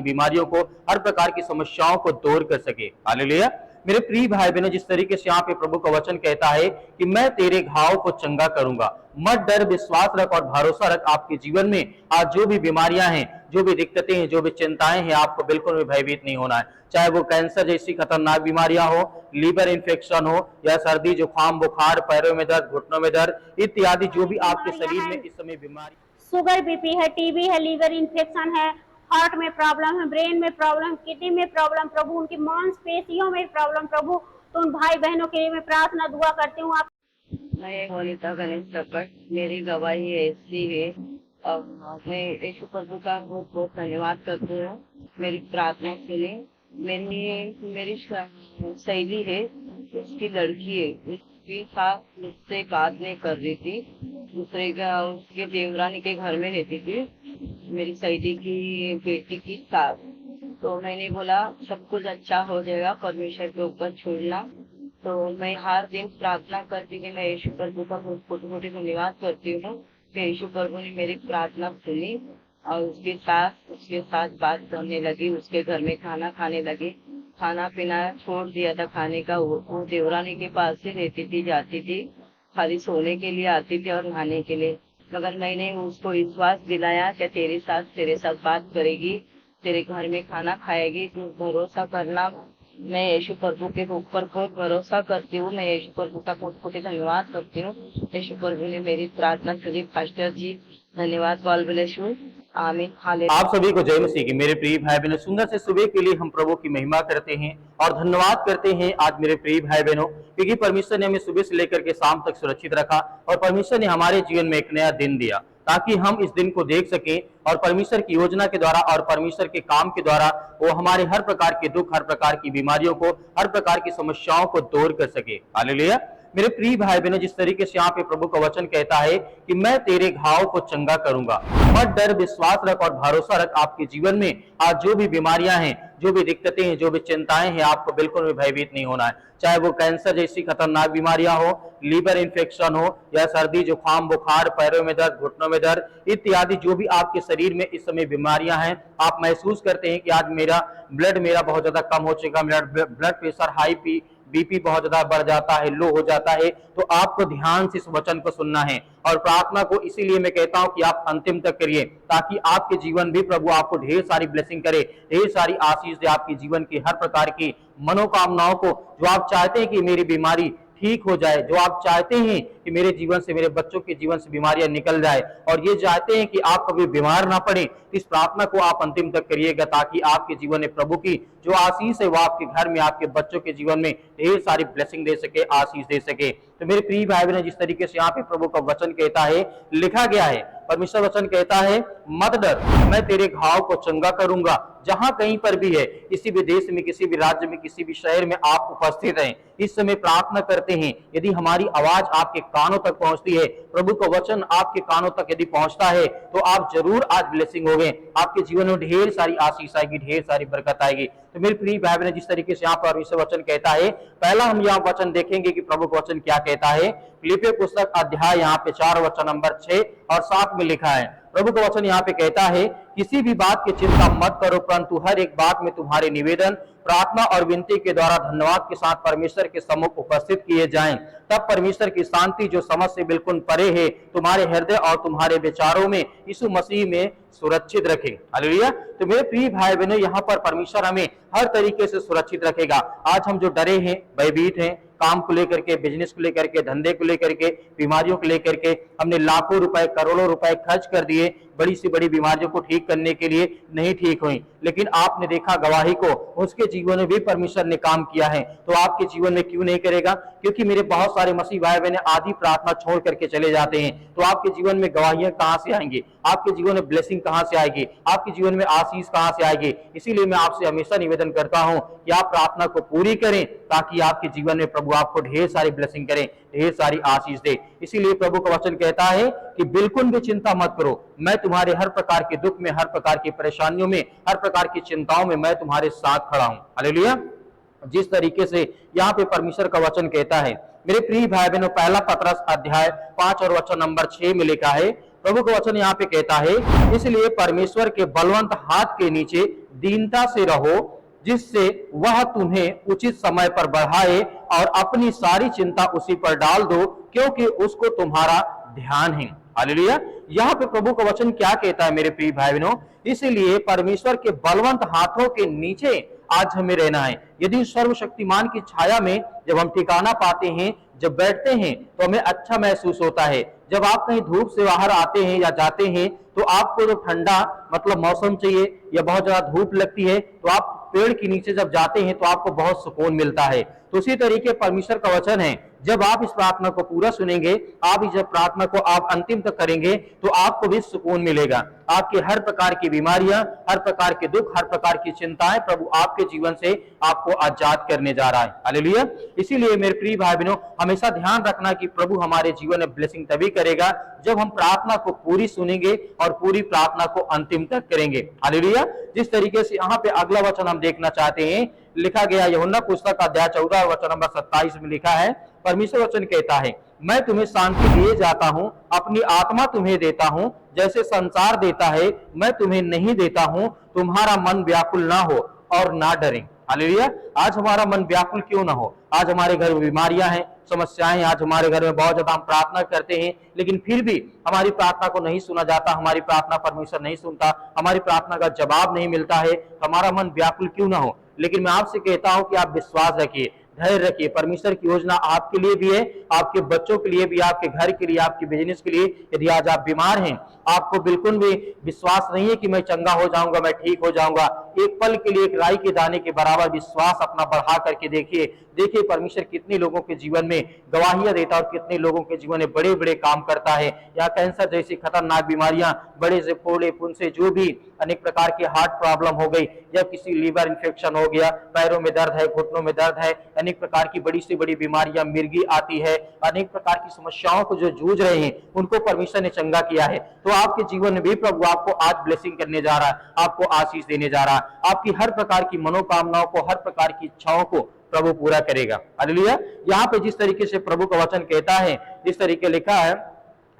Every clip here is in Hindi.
बीमारियों को, हर प्रकार की समस्याओं को दूर कर सके। हालेलुया। मेरे प्रिय भाई बहनों, जिस तरीके से यहाँ पे प्रभु का वचन कहता है कि मैं तेरे घाव को चंगा करूंगा, मत डर, विश्वास रख और भरोसा रख। आपके जीवन में आज जो भी बीमारियां हैं, जो भी दिक्कतें हैं, जो भी चिंताएं हैं, आपको बिल्कुल भी भयभीत नहीं होना है। चाहे वो कैंसर जैसी खतरनाक बीमारियां हो, लीवर इन्फेक्शन हो, या सर्दी जुकाम बुखार, पैरों में दर्द, घुटनों में दर्द इत्यादि जो भी आपके शरीर में इस समय बीमारी, शुगर, बीपी है, टीबी है, लीवर इन्फेक्शन है, हार्ट में प्रॉब्लम है, ब्रेन में प्रॉब्लम, किडनी में प्रॉब्लम, प्रभु उनकी मांसपेशियों में प्रॉब्लम, प्रभु तो उन भाई बहनों के लिए मैं प्रार्थना दुआ करती हूँ। आप मैं मोनिता गणेश प्रकट, मेरी गवाही ऐसी है और मैं यीशु प्रभु का बहुत बहुत धन्यवाद करती हूँ मेरी प्रार्थना के लिए। मेरी सहेली है, उसकी लड़की है, उसकी सास मुझसे बात नहीं कर रही थी, दूसरे का उसके देवरानी के घर में रहती थी, मेरी सहेली की बेटी की सास। तो मैंने बोला सब कुछ अच्छा हो जाएगा, परमेश्वर के ऊपर छोड़ना। तो मैं हर दिन प्रार्थना करती कि मैं यीशु प्रभु का बहुत बहुत धन्यवाद करती हूँ कि यीशु प्रभु ने मेरी प्रार्थना सुनी और उसके साथ बात करने लगी, उसके घर में खाना खाने लगी। खाना पीना छोड़ दिया था खाने का, वो देवरानी के पास से रहती थी, जाती थी, खाली सोने के लिए आती थी और नहाने के लिए। मगर मैंने उसको विश्वास दिलाया कि तेरे साथ बात करेगी, तेरे घर में खाना खाएगी, तू भरोसा करना। मैं यीशु प्रभु के ऊपर बहुत भरोसा करती हूँ, मैं यीशु प्रभु का बहुत बहुत धन्यवाद करती हूँ। यीशु प्रभु ने मेरी प्रार्थना सुनी। पास्टर जी धन्यवाद, गॉड ब्लेस यू, आमीन, हालेलुया। आप सभी को जय मसीह की। मेरे प्रिय भाई बहनों, सुंदर से सुबह के लिए हम प्रभु की महिमा करते हैं और धन्यवाद करते हैं आज मेरे प्रिय भाई बहनों, क्योंकि परमेश्वर ने हमें सुबह से लेकर के शाम तक सुरक्षित रखा और परमेश्वर ने हमारे जीवन में एक नया दिन दिया ताकि हम इस दिन को देख सकें और परमेश्वर की योजना के द्वारा और परमेश्वर के काम के द्वारा वो हमारे हर प्रकार के दुख, हर प्रकार की बीमारियों को, हर प्रकार की समस्याओं को दूर कर सके। हालेलुया। मेरे प्रिय भाई बहनों, जिस तरीके से यहाँ पे प्रभु का वचन कहता है कि मैं तेरे घाव को चंगा करूंगा, मत डर, विश्वास रख और भरोसा रख। आपके जीवन में आज जो भी बीमारियां हैं, जो भी दिक्कतें हैं, जो भी चिंताएं हैं, आपको बिल्कुल भी भयभीत नहीं होना है। चाहे वो कैंसर जैसी खतरनाक बीमारियां हो, लीवर इन्फेक्शन हो, या सर्दी जुकाम बुखार, पैरों में दर्द, घुटनों में दर्द इत्यादि जो भी आपके शरीर में इस समय बीमारियां हैं, आप महसूस करते हैं कि आज मेरा ब्लड बहुत ज्यादा कम हो चुका, मेरा ब्लड प्रेशर हाई, बीपी बहुत ज्यादा बढ़ जाता है, लो हो जाता है, तो आपको ध्यान से इस वचन को सुनना है और प्रार्थना को इसीलिए मैं कहता हूं कि आप अंतिम तक करिए ताकि आपके जीवन भी प्रभु आपको ढेर सारी ब्लेसिंग करे, ढेर सारी आशीष दे। आपके जीवन की हर प्रकार की मनोकामनाओं को, जो आप चाहते हैं कि मेरी बीमारी ठीक हो जाए, जो आप चाहते हैं कि मेरे जीवन से, मेरे बच्चों के जीवन से बीमारियां निकल जाए, और ये चाहते हैं कि आप कभी बीमार ना पड़े, इस प्रार्थना को आप अंतिम तक करिएगा ताकि आपके जीवन में प्रभु की जो आशीष है वो आपके घर में, आपके बच्चों के जीवन में ढेर सारी ब्लेसिंग दे सके, आशीष दे सके। तो मेरे प्रिय भाई बहन, जिस तरीके से यहाँ पे प्रभु का वचन कहता है, लिखा गया है, परमेश्वर वचन कहता है, मत डर, मैं तेरे घाव को चंगा करूंगा। जहां कहीं पर भी है, किसी भी देश में, किसी भी राज्य में, किसी भी शहर में आप उपस्थित हैं, इस समय प्रार्थना करते हैं, यदि हमारी आवाज आपके कानों तक पहुंचती है, प्रभु का वचन आपके कानों तक यदि पहुंचता है, तो आप जरूर आज ब्लेसिंग होंगे, आपके जीवन में ढेर सारी आशीष आएगी, ढेर सारी बरकत आएगी। तो मेरे प्रिय भाई बहन, जिस तरीके से यहाँ पर परमेश्वर वचन कहता है, पहला हम यहाँ वचन देखेंगे कि प्रभु का वचन क्या कहता है। फिलिप्पियों पुस्तक अध्याय यहाँ पे 4 वचन नंबर 6 और 7 में लिखा है, प्रभु का वचन यहाँ पे कहता है, किसी भी बात की चिंता मत करो, परंतु हर एक बात में तुम्हारे निवेदन, प्रार्थना और विनती के द्वारा धन्यवाद के साथ परमेश्वर के सम्मुख उपस्थित किए जाएं। तब परमेश्वर की शांति जो समझ से बिल्कुल परे है, तुम्हारे हृदय और तुम्हारे विचारों में यीशु मसीह में सुरक्षित रखे। हालेलुया। तो मेरे प्रिय भाई बहनों, यहाँ पर परमेश्वर हमें हर तरीके से सुरक्षित रखेगा। आज हम जो डरे हैं, भयभीत हैं, काम को लेकर के, बिजनेस को लेकर के, धंधे को लेकर के, बीमारियों को लेकर के, हमने लाखों रुपए, करोड़ों रुपए खर्च कर दिए बड़ी से बड़ी बीमारियों को ठीक करने के लिए, नहीं ठीक हुई, लेकिन आपने देखा गवाही को, उसके जीवन में भी परमेश्वर ने काम किया है, तो आपके जीवन में क्यों नहीं करेगा? क्योंकि मेरे बहुत सारे मसीह भाई बहन आधी प्रार्थना छोड़ करके चले जाते हैं, तो आपके जीवन में गवाहियां कहां से आएंगी? आपके जीवन में ब्लेसिंग कहां से आएगी? आपके जीवन में आशीष कहां से आएगी? इसीलिए मैं आपसे हमेशा निवेदन करता हूं कि आप प्रार्थना को पूरी करें ताकि आपके जीवन में प्रभु आपको ढेर सारी ब्लेसिंग करें, ढेर सारी आशीष दे। इसीलिए प्रभु का वचन कहता है कि बिल्कुल भी चिंता मत करो, मैं तुम्हारे हर प्रकार के दुख में, हर प्रकार की परेशानियों में, हर प्रकार की चिंताओं में मैं तुम्हारे साथ खड़ा हूं। हालेलुया। जिस तरीके से यहाँ पे परमेश्वर का वचन कहता है, मेरे प्रिय भाई बहनों, पहला पतरस अध्याय 5 और वचन नंबर 6 में लिखा है, प्रभु का वचन यहाँ पे कहता है, इसलिए परमेश्वर के बलवंत हाथ के नीचे दीनता से रहो, जिससे वह तुम्हें उचित समय पर बढ़ाए, और अपनी सारी चिंता उसी पर डाल दो, क्योंकि उसको तुम्हारा ध्यान है। हालेलुया। यहाँ पे प्रभु का वचन क्या कहता है मेरे प्रिय भाई बहनों? इसलिए परमेश्वर के बलवंत हाथों के नीचे आज हमें रहना है। यदि सर्वशक्तिमान की छाया में जब हम ठिकाना पाते हैं, जब बैठते हैं, तो हमें अच्छा महसूस होता है। जब आप कहीं धूप से बाहर आते हैं या जाते हैं, तो आपको जो ठंडा मतलब मौसम चाहिए या बहुत ज्यादा धूप लगती है, तो आप पेड़ के नीचे जब जाते हैं तो आपको बहुत सुकून मिलता है। तो उसी तरीके परमेश्वर का वचन है, जब आप इस प्रार्थना को पूरा सुनेंगे, आप इस प्रार्थना को आप अंतिम तक करेंगे, तो आपको भी सुकून मिलेगा। आपके हर प्रकार की बीमारियां, हर प्रकार के दुख, हर प्रकार की चिंताएं प्रभु आपके जीवन से आपको आजाद करने जा रहा है। हालेलुया। इसीलिए मेरे प्रिय भाई बहनों, हमेशा ध्यान रखना कि प्रभु हमारे जीवन में ब्लेसिंग तभी करेगा जब हम प्रार्थना को पूरी सुनेंगे और पूरी प्रार्थना को अंतिम तक करेंगे। हालेलुया। जिस तरीके से यहाँ पे अगला वचन हम देखना चाहते हैं, लिखा गया यूहन्ना पुस्तक का अध्याय 14 वचन नंबर 27 में लिखा है, परमेश्वर वचन कहता है, मैं तुम्हें शांति दिए जाता हूं, अपनी आत्मा तुम्हें देता हूं, जैसे संसार देता है मैं तुम्हें नहीं देता हूं। तुम्हारा मन व्याकुल ना हो और ना डरे। हालेलुया। आज हमारा मन व्याकुल क्यों ना हो? आज हमारे घर में बीमारियां हैं, समस्याएं, आज हमारे घर में बहुत ज्यादा हम प्रार्थना करते हैं, लेकिन फिर भी हमारी प्रार्थना को नहीं सुना जाता, हमारी प्रार्थना परमेश्वर नहीं सुनता, हमारी प्रार्थना का जवाब नहीं मिलता है, हमारा मन व्याकुल क्यों ना हो? लेकिन मैं आपसे कहता हूं कि आप विश्वास रखिए, धैर्य रखिए। परमेश्वर की योजना आपके लिए भी है, आपके बच्चों के लिए भी, आपके घर के लिए, आपके बिजनेस के लिए। यदि आज आप बीमार हैं, आपको बिल्कुल भी विश्वास नहीं है कि मैं चंगा हो जाऊंगा, मैं ठीक हो जाऊंगा, एक पल के लिए एक राई के दाने के बराबर विश्वास अपना बढ़ा करके देखिए। देखिए परमेश्वर कितने लोगों के जीवन में गवाहियां देता है और कितने लोगों के जीवन में बड़े बड़े काम करता है। या कैंसर जैसी खतरनाक बीमारियां, बड़े से फोड़े पुंसे, जो भी अनेक प्रकार के हार्ट प्रॉब्लम हो गई, या किसी लीवर इन्फेक्शन हो गया, पैरों में दर्द है, घुटनों में दर्द है, अनेक प्रकार की बड़ी से बड़ी बीमारियां, मिर्गी आती है, अनेक प्रकार की समस्याओं को जो जूझ रहे हैं, उनको परमेश्वर ने चंगा किया है। तो आपके जीवन में भी प्रभु आपको आज ब्लेसिंग करने जा रहा है, आपको आशीष देने जा रहा है, आपकी हर प्रकार की मनोकामनाओं को, हर प्रकार की इच्छाओं को प्रभु पूरा करेगा। हालेलुया। यहाँ पे जिस तरीके से प्रभु का वचन कहता है, जिस तरीके लिखा है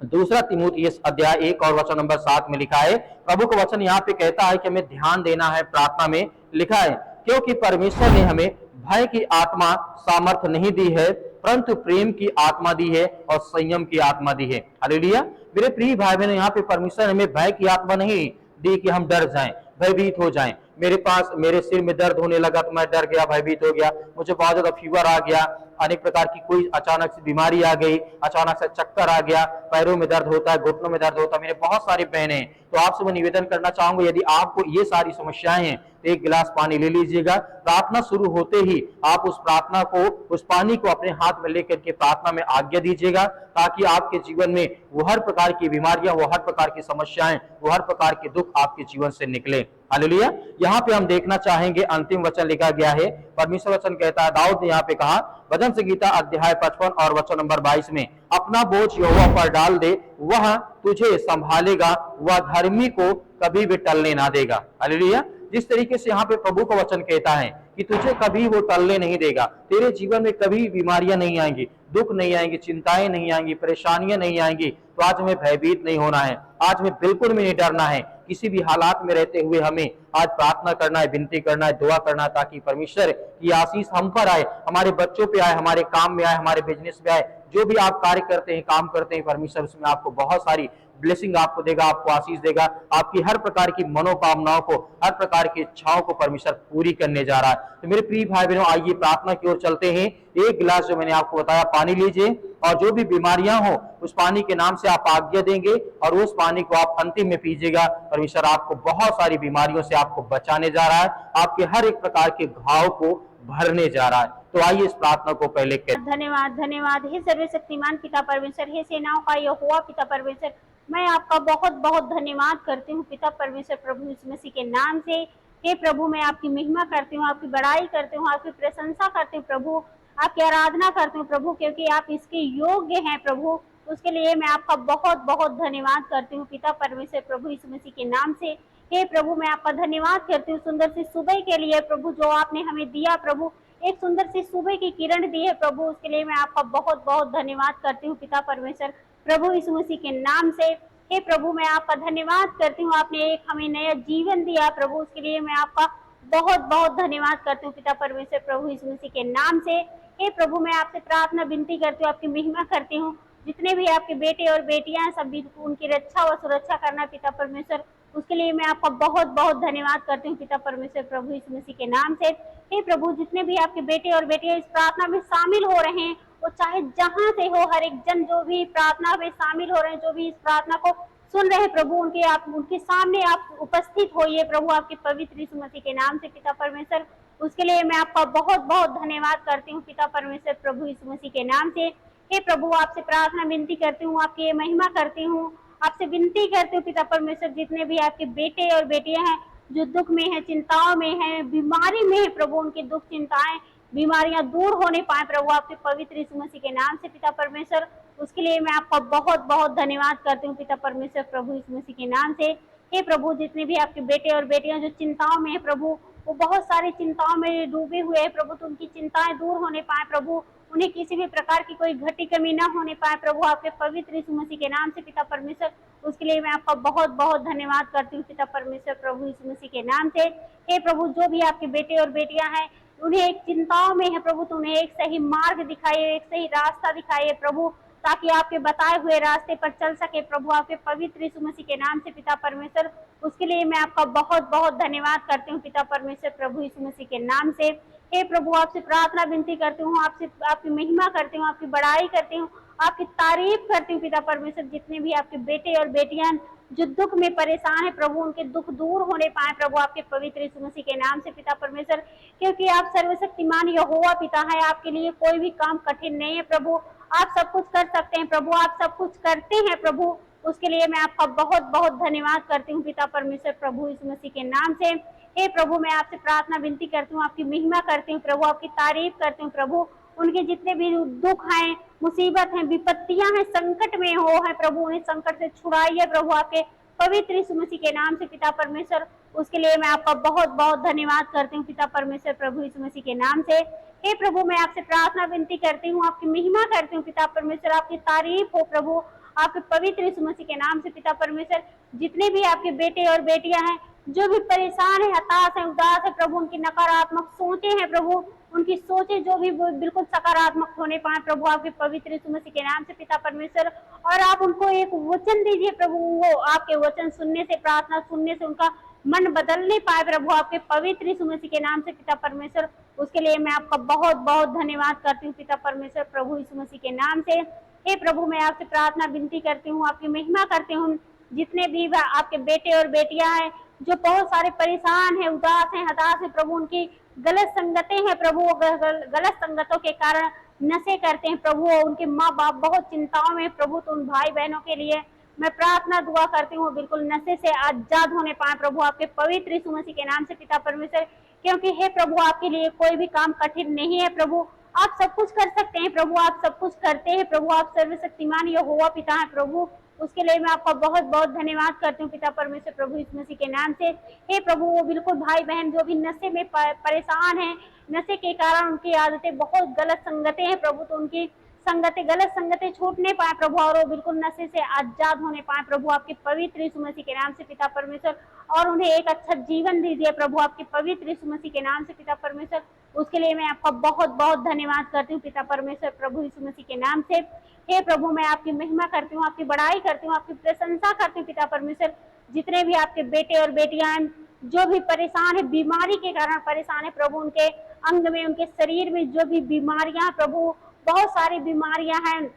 दूसरा तीमुथियुस अध्याय 1 और वचन नंबर 7 में लिखा है, प्रभु का वचन यहाँ पे कहता है कि हमें ध्यान देना है। प्रार्थना में लिखा है, क्योंकि परमेश्वर ने हमें भय की आत्मा सामर्थ्य नहीं दी है, परंतु प्रेम की आत्मा दी है और संयम की आत्मा दी है। हालेलुया। मेरे प्रिय भाई बहनों, यहाँ पे परमेश्वर ने हमें भय की आत्मा नहीं दी कि हम डर जाएं, भयभीत हो जाएं। मेरे सिर में दर्द होने लगा तो मैं डर गया, भयभीत हो गया, मुझे बहुत ज्यादा फीवर आ गया, अनेक प्रकार की कोई अचानक से बीमारी आ गई, अचानक से चक्कर आ गया, पैरों में दर्द होता है, घुटनों में दर्द होता है। मेरे बहुत सारी बहनें हैं, तो आपसे मैं निवेदन करना चाहूंगा, यदि आपको ये सारी समस्याएं हैं तो एक गिलास पानी ले लीजिएगा। प्रार्थना शुरू होते ही आप उस प्रार्थना को, उस पानी को अपने हाथ में लेकर के प्रार्थना में आज्ञा दीजिएगा, ताकि आपके जीवन में वो हर प्रकार की बीमारियां, वो हर प्रकार की समस्याएं, वो हर प्रकार के दुख आपके जीवन से निकले। हालेलुया। यहाँ पे हम देखना चाहेंगे, अंतिम वचन लिखा गया है, परमेश्वर वचन कहता है, दाऊद ने यहाँ पे कहा, भजन संगीता अध्याय 55 और वचन नंबर 22 में, अपना बोझ यहोवा पर डाल दे, वह तुझे संभालेगा, वह धर्मी को कभी भी टलने ना देगा। हालेलुया। जिस तरीके से यहाँ पे प्रभु का वचन कहता है कि तुझे कभी वो टलने नहीं देगा, तेरे जीवन में कभी बीमारियां नहीं आएंगी, दुख नहीं आएंगे, चिंताएं नहीं आएंगी, परेशानियां नहीं आएंगी। तो आज हमें भयभीत नहीं होना है, आज हमें बिल्कुल भी नहीं डरना है। किसी भी हालात में रहते हुए हमें आज प्रार्थना करना है, विनती करना है, दुआ करना है, ताकि परमेश्वर की आशीष हम पर आए, हमारे बच्चों पे आए, हमारे काम में आए, हमारे बिजनेस में आए। जो भी आप कार्य करते हैं, काम करते हैं, परमेश्वर उसमें आपको बहुत सारी ब्लेसिंग आपको देगा, आपको आशीष देगा। आपकी हर प्रकार की मनोकामनाओं को, हर प्रकार की इच्छाओं को परमेश्वर पूरी करने जा रहा है। तो मेरे प्रिय भाई बहनों, आइए प्रार्थना की ओर चलते हैं। एक गिलास जो मैंने आपको बताया पानी लीजिए, और जो भी बीमारियां हो उस पानी के नाम से आप आज्ञा देंगे और उस पानी को आप अंतिम में पीजिएगा। परमेश्वर आपको बहुत सारी बीमारियों से आपको बचाने जा रहा है, आपके हर एक प्रकार के घाव को भरने जा रहा है। तो आइए इस प्रार्थना को पहले करें। धन्यवाद, धन्यवाद हे सर्वशक्तिमान पिता परमेश्वर, हे सेनाओं का यहोवा पिता परमेश्वर, मैं आपका बहुत बहुत धन्यवाद करती हूँ पिता परमेश्वर, प्रभु यीशु मसीह के नाम से। हे प्रभु, मैं आपकी महिमा करती हूँ, आपकी बड़ाई करती हूँ, आपकी प्रशंसा करती हूँ प्रभु, आपकी आराधना करती हूँ प्रभु, क्योंकि आप इसके योग्य हैं प्रभु। उसके लिए मैं आपका बहुत बहुत धन्यवाद करती हूँ पिता परमेश्वर, प्रभु यीशु मसीह के नाम से। हे प्रभु, मैं आपका धन्यवाद करती हूँ सुंदर सी सुबह के लिए प्रभु, जो आपने हमें दिया प्रभु, एक सुंदर सी सुबह की किरण दी है प्रभु। उसके लिए मैं आपका बहुत बहुत धन्यवाद करती हूँ पिता परमेश्वर, प्रभु यीशु मसीह के नाम से। हे प्रभु मैं आपका धन्यवाद करती हूँ, आपने एक हमें नया जीवन दिया प्रभु, उसके लिए मैं आपका बहुत बहुत धन्यवाद करती हूँ पिता परमेश्वर प्रभु यीशु मसीह के नाम से। हे प्रभु मैं आपसे प्रार्थना विनती करती हूँ, आपकी महिमा करती हूँ, जितने भी आपके बेटे और बेटियां हैं सभी उनकी रक्षा और सुरक्षा करना पिता परमेश्वर, उसके लिए मैं आपका बहुत बहुत धन्यवाद करती हूँ पिता परमेश्वर प्रभु यीशु मसीह के नाम से। हे प्रभु जितने भी आपके बेटे और बेटियां इस प्रार्थना में शामिल हो रहे हैं, वो चाहे जहां से हो, हर एक जन जो भी प्रार्थना में शामिल हो रहे हैं, जो भी इस प्रार्थना को सुन रहे हैं प्रभु, उनके सामने आप उपस्थित होइए प्रभु, आपके पवित्र यीशु मसीह के नाम से पिता परमेश्वर, उसके लिए मैं आपका बहुत बहुत धन्यवाद करती हूँ पिता परमेश्वर प्रभु यीशु मसीह के नाम से। हे प्रभु आपसे प्रार्थना विनती करती हूँ, आपकी महिमा करती हूँ, आपसे विनती करती हूँ पिता परमेश्वर, जितने भी आपके बेटे और बेटियां हैं जो दुख में है, चिंताओं में है, बीमारी में है प्रभु, उनकी दुख चिंताएं बीमारियां दूर होने पाए प्रभु, आपके पवित्र यीशु मसीह के नाम से पिता परमेश्वर, उसके लिए मैं आपका बहुत बहुत धन्यवाद करती हूँ पिता परमेश्वर प्रभु यीशु मसीह के नाम से। हे प्रभु जितने भी आपके बेटे और बेटियां जो चिंताओं में है प्रभु, वो बहुत सारी चिंताओं में डूबे हुए हैं प्रभु, तो उनकी चिंताएं दूर होने पाए प्रभु, उन्हें किसी भी प्रकार की कोई घटी कमी ना होने पाए प्रभु, आपके पवित्र यीशु मसीह के नाम से पिता परमेश्वर, उसके लिए मैं आपका बहुत बहुत धन्यवाद करती हूँ पिता परमेश्वर प्रभु यीशु मसीह के नाम से। हे प्रभु जो भी आपके बेटे और बेटियां हैं उन्हें एक चिंताओं में है प्रभु, तो उन्हें एक सही मार्ग दिखाइए, एक सही रास्ता दिखाइए प्रभु, ताकि आपके बताए हुए रास्ते पर चल सके प्रभु, आपके पवित्र यीशु मसीह के नाम से पिता परमेश्वर, उसके लिए मैं आपका बहुत बहुत धन्यवाद करती हूँ पिता परमेश्वर प्रभु यीशु मसीह के नाम से। हे प्रभु आपसे प्रार्थना विनती करती हूँ, आपसे आपकी महिमा करती हूँ, आपकी बड़ाई करती हूँ, आपकी तारीफ करती हूँ पिता परमेश्वर, जितने भी आपके बेटे और बेटियां जो दुख में परेशान है प्रभु, उनके दुख दूर होने पाए प्रभु, आपके पवित्र यीशु मसीह के नाम से पिता परमेश्वर, क्योंकि आप सर्वशक्तिमान यहोवा पिता है, आपके लिए कोई भी काम कठिन नहीं है प्रभु, आप सब कुछ कर सकते हैं प्रभु, आप सब कुछ करते हैं प्रभु, उसके लिए मैं आपका बहुत बहुत धन्यवाद करती हूँ पिता परमेश्वर प्रभु यीशु मसीह के नाम से। हे प्रभु मैं आपसे प्रार्थना विनती करती हूँ, आपकी महिमा करती हूँ प्रभु, आपकी तारीफ करती हूँ प्रभु, उनके जितने भी दुख हैं, मुसीबत हैं, विपत्तियां हैं, संकट में हो है प्रभु, उन्हें संकट से छुड़ाइए प्रभु, आपके पवित्र यीशु मसीह के नाम से पिता परमेश्वर, उसके लिए मैं आपका बहुत बहुत धन्यवाद करती हूँ पिता परमेश्वर प्रभु यीशु मसीह के नाम से। हे प्रभु मैं आपसे प्रार्थना विनती करती हूँ, आपकी महिमा करती हूँ पिता परमेश्वर, आपकी तारीफ हो प्रभु, आपके पवित्र यीशु मसीह के नाम से पिता परमेश्वर, जितने भी आपके बेटे और बेटियां हैं जो भी परेशान है, हताश है, उदास है प्रभु, उनकी नकारात्मक सोचे हैं प्रभु, उनकी सोचे जो भी बिल्कुल सकारात्मक होने पाए प्रभु, आपके पवित्र यीशु मसीह के नाम से पिता परमेश्वर, और आप उनको एक वचन दीजिए प्रभु, वो आपके वचन सुनने से, प्रार्थना सुनने से उनका मन बदलने पाए प्रभु, आपके पवित्र यीशु मसीह के नाम से पिता परमेश्वर, उसके लिए मैं आपका बहुत बहुत धन्यवाद करती हूँ पिता परमेश्वर प्रभु यीशु मसीह के नाम से। हे प्रभु मैं आपसे प्रार्थना विनती करती हूँ, आपकी महिमा करती हूँ, जितने भी आपके बेटे और बेटियां हैं जो बहुत सारे परेशान है, उदास है, हताश है प्रभु, उनकी गलत संगतें हैं प्रभु, गलत संगतों के कारण नशे करते हैं प्रभु, उनके माँ बाप बहुत चिंताओं में प्रभु, तो उन भाई बहनों के लिए मैं प्रार्थना दुआ करती हूँ, बिल्कुल नशे से आजाद होने पाए प्रभु, आपके पवित्र यीशु मसीह के नाम से पिता परमेश्वर, क्योंकि हे प्रभु आपके लिए कोई भी काम कठिन नहीं है प्रभु, आप सब कुछ कर सकते हैं प्रभु, आप सब कुछ करते हैं प्रभु, आप सर्वशक्तिमान यहोवा पिता है प्रभु, उसके लिए मैं आपका बहुत बहुत धन्यवाद करती हूँ पिता परमेश्वर प्रभु यीशु मसीह के नाम से। हे प्रभु वो बिल्कुल भाई बहन जो भी नशे में परेशान हैं, नशे के कारण उनकी आदतें बहुत गलत संगतें हैं प्रभु, तो उनकी संगतें, गलत संगतें छूटने पाए प्रभु, और वो बिल्कुल नशे से आजाद होने पाए प्रभु, आपके पवित्र यीशु मसीह के नाम से पिता परमेश्वर, और उन्हें एक अच्छा जीवन दीजिए प्रभु, आपके पवित्र यीशु मसीह के नाम से पिता परमेश्वर, उसके लिए मैं आपका बहुत बहुत धन्यवाद करती हूँ पिता परमेश्वर प्रभु यीशु मसीह के नाम से। हे प्रभु मैं आपकी महिमा करती हूँ, आपकी बड़ाई करती हूँ, आपकी प्रशंसा करती हूँ पिता परमेश्वर, जितने भी आपके बेटे और बेटियां जो भी परेशान है, बीमारी के कारण परेशान है प्रभु, उनके अंग में, उनके शरीर में जो भी बीमारियां प्रभु, बहुत सारी बीमारियां हैं,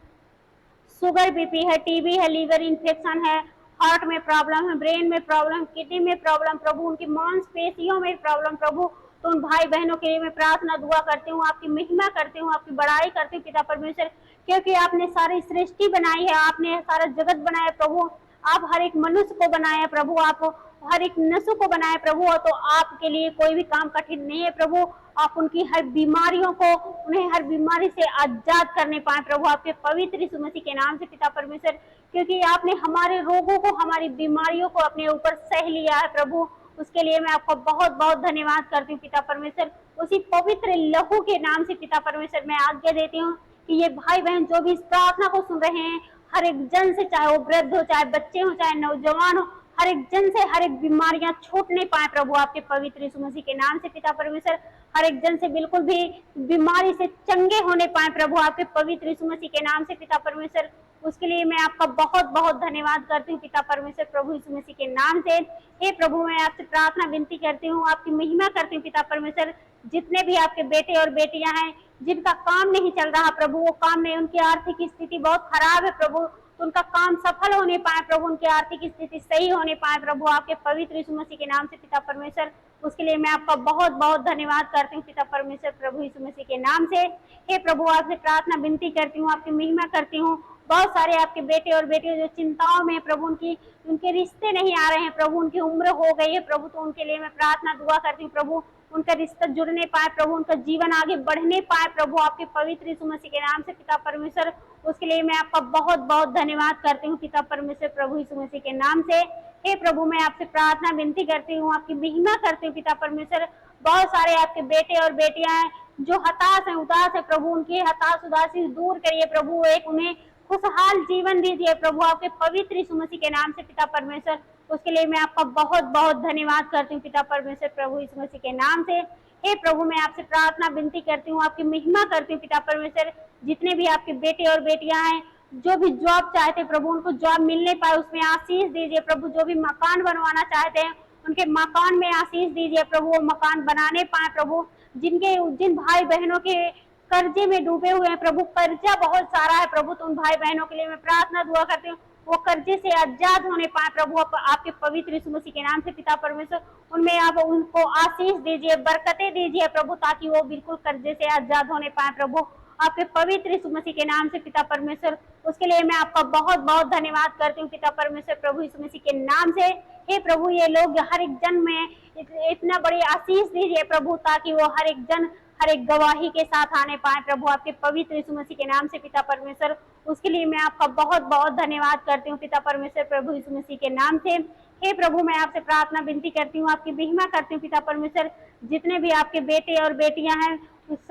शुगर बीपी है, टीबी है, लीवर इन्फेक्शन है, हार्ट में प्रॉब्लम है, ब्रेन में प्रॉब्लम, किडनी में प्रॉब्लम प्रभु, उनकी मांसपेशियों में प्रॉब्लम प्रभु, तो उन भाई बहनों के लिए मैं प्रार्थना दुआ करती हूँ, आपकी महिमा करती हूँ, आपकी बड़ाई करती हूँ पिता परमेश्वर, क्योंकि आपने सारी सृष्टि बनाई है, आपने सारा जगत बनाया प्रभु, आप हर एक मनुष्य को बनाया प्रभु, आप हर एक नस्ल को बनाया प्रभु, तो आपके लिए कोई भी काम कठिन नहीं है प्रभु, आप उनकी हर बीमारियों को, उन्हें हर बीमारी से आजाद करने पाए प्रभु, आपके पवित्र यीशु मसीह के नाम से पिता परमेश्वर, क्योंकि आपने हमारे रोगों को, हमारी बीमारियों को अपने ऊपर सह लिया है प्रभु, उसके लिए मैं आपको बहुत बहुत धन्यवाद करती हूँ पिता परमेश्वर, उसी पवित्र लहू के नाम से पिता परमेश्वर मैं आज्ञा देती हूँ कि ये भाई बहन जो भी इस प्रार्थना को सुन रहे हैं, हर एक जन से, चाहे वो वृद्ध हो, चाहे बच्चे हो, चाहे नौजवान हो, हर एक जन से हर एक बीमारियां छूटने पाए प्रभु आपके पवित्र यीशु मसीह के नाम से पिता परमेश्वर। हर एक जन से बिल्कुल भी बीमारी से चंगे होने पाए प्रभु आपके पवित्र यीशु मसीह के नाम से पिता परमेश्वर। उसके लिए मैं आपका बहुत बहुत धन्यवाद करती हूँ पिता परमेश्वर, प्रभु यीशु मसीह के नाम से। हे प्रभु, मैं आपसे प्रार्थना विनती करती हूँ, आपकी महिमा करती हूँ पिता परमेश्वर। जितने भी आपके बेटे और बेटियां हैं जिनका काम नहीं चल रहा प्रभु, वो काम नहीं, उनकी आर्थिक स्थिति बहुत खराब है प्रभु, तो उनका काम सफल होने पाए प्रभु, उनकी आर्थिक स्थिति सही होने पाए प्रभु आपके पवित्र यीशु मसीह के नाम से पिता परमेश्वर। उसके लिए मैं आपका बहुत बहुत धन्यवाद करती हूँ पिता परमेश्वर, प्रभु यीशु मसीह के नाम से। हे प्रभु, आपसे प्रार्थना विनती करती हूँ, आपकी महिमा करती हूँ। बहुत सारे आपके बेटे और बेटियां जो चिंताओं में प्रभु, उनके रिश्ते नहीं आ रहे हैं प्रभु, उनकी उम्र हो गई है प्रभु, तो उनके लिए मैं प्रार्थना दुआ करती हूँ प्रभु, उनका रिश्ता जुड़ने पाए प्रभु, उनका जीवन आगे बढ़ने पाए प्रभु आपके पवित्र यीशु मसीह के नाम से पिता परमेश्वर। उसके लिए मैं आपका बहुत बहुत धन्यवाद करती हूँ पिता परमेश्वर, प्रभु यीशु मसीह के नाम से। हे प्रभु, मैं आपसे प्रार्थना विनती करती हूँ, आपकी महिमा करती हूँ पिता परमेश्वर। बहुत सारे आपके बेटे और बेटियां हैं जो हताश है, उदास है प्रभु, उनकी हताश उदासी दूर करिए प्रभु, एक उन्हें खुशहाल जीवन दीजिए प्रभु आपके पवित्र यीशु मसीह के नाम से पिता परमेश्वर। उसके लिए मैं आपका बहुत बहुत धन्यवाद करती हूँ पिता परमेश्वर, प्रभु यीशु मसीह के नाम से। हे प्रभु, मैं आपसे प्रार्थना विनती करती हूँ, आपकी महिमा करती हूँ पिता परमेश्वर। जितने भी आपके बेटे और बेटियां हैं जो भी जॉब चाहते प्रभु, उनको जॉब मिलने पाए उसमें आशीष दीजिए प्रभु। जो भी मकान बनवाना चाहते हैं उनके मकान में आशीष दीजिए प्रभु, वो मकान बनाने पाए प्रभु। जिन भाई बहनों के कर्जे में डूबे हुए हैं प्रभु, कर्जा बहुत सारा है प्रभु, तो उन भाई बहनों के लिए मैं प्रार्थना दुआ करती हूँ, वो कर्जे से आजाद होने पाए प्रभु आपके पवित्र यीशु मसीह के नाम से पिता परमेश्वर। उनमें आप उनको आशीष दीजिए, बरकतें दीजिए प्रभु, ताकि वो बिल्कुल कर्जे से आजाद होने पाए प्रभु आपके पवित्र यीशु मसीह के नाम से पिता परमेश्वर। उसके लिए मैं आपका बहुत बहुत धन्यवाद करती हूँ पिता परमेश्वर, प्रभु यीशु मसीह के नाम से। हे प्रभु, ये लोग हर एक जन में इतना बड़ी आशीष दीजिए प्रभु, ताकि वो हर एक जन हर एक गवाही के साथ आने पाए प्रभु आपके पवित्र यीशु मसीह के नाम से पिता परमेश्वर। उसके लिए मैं आपका बहुत बहुत धन्यवाद करती हूँ पिता परमेश्वर, प्रभु यीशु मसीह के नाम से। हे प्रभु, मैं आपसे प्रार्थना विनती करती हूँ, आपकी महिमा करती हूँ पिता परमेश्वर। जितने भी आपके बेटे और बेटियां हैं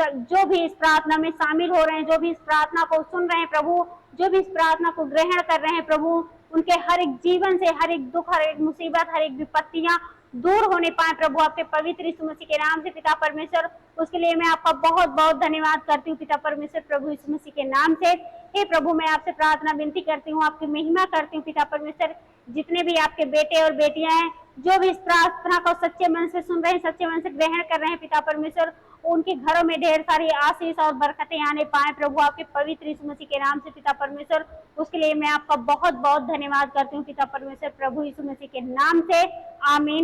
जो भी इस प्रार्थना में शामिल हो रहे हैं, जो भी इस प्रार्थना को सुन रहे हैं प्रभु, जो भी इस प्रार्थना को ग्रहण कर रहे हैं प्रभु, उनके हर एक जीवन से हर एक दुख, हर एक मुसीबत, हर एक विपत्तियां दूर होने पाए प्रभु आपके पवित्र यीशु मसीह के नाम से पिता परमेश्वर। उसके लिए मैं आपका बहुत बहुत धन्यवाद करती हूँ पिता परमेश्वर, प्रभु यीशु मसीह के नाम से। हे प्रभु, मैं आपसे प्रार्थना विनती करती हूँ, आपकी महिमा करती हूँ पिता परमेश्वर। जितने भी आपके बेटे और बेटियां हैं जो भी इस प्रार्थना को सच्चे मन से सुन रहे हैं, सच्चे मन से ग्रहण कर रहे हैं पिता परमेश्वर, उनके घरों में ढेर सारी आशीष और बरकतें आने पाए प्रभु आपके पवित्र यीशु मसीह के नाम से पिता परमेश्वर। उसके लिए मैं आपका बहुत बहुत धन्यवाद करती हूँ पिता परमेश्वर, प्रभु यीशु मसीह के नाम से। आमीन।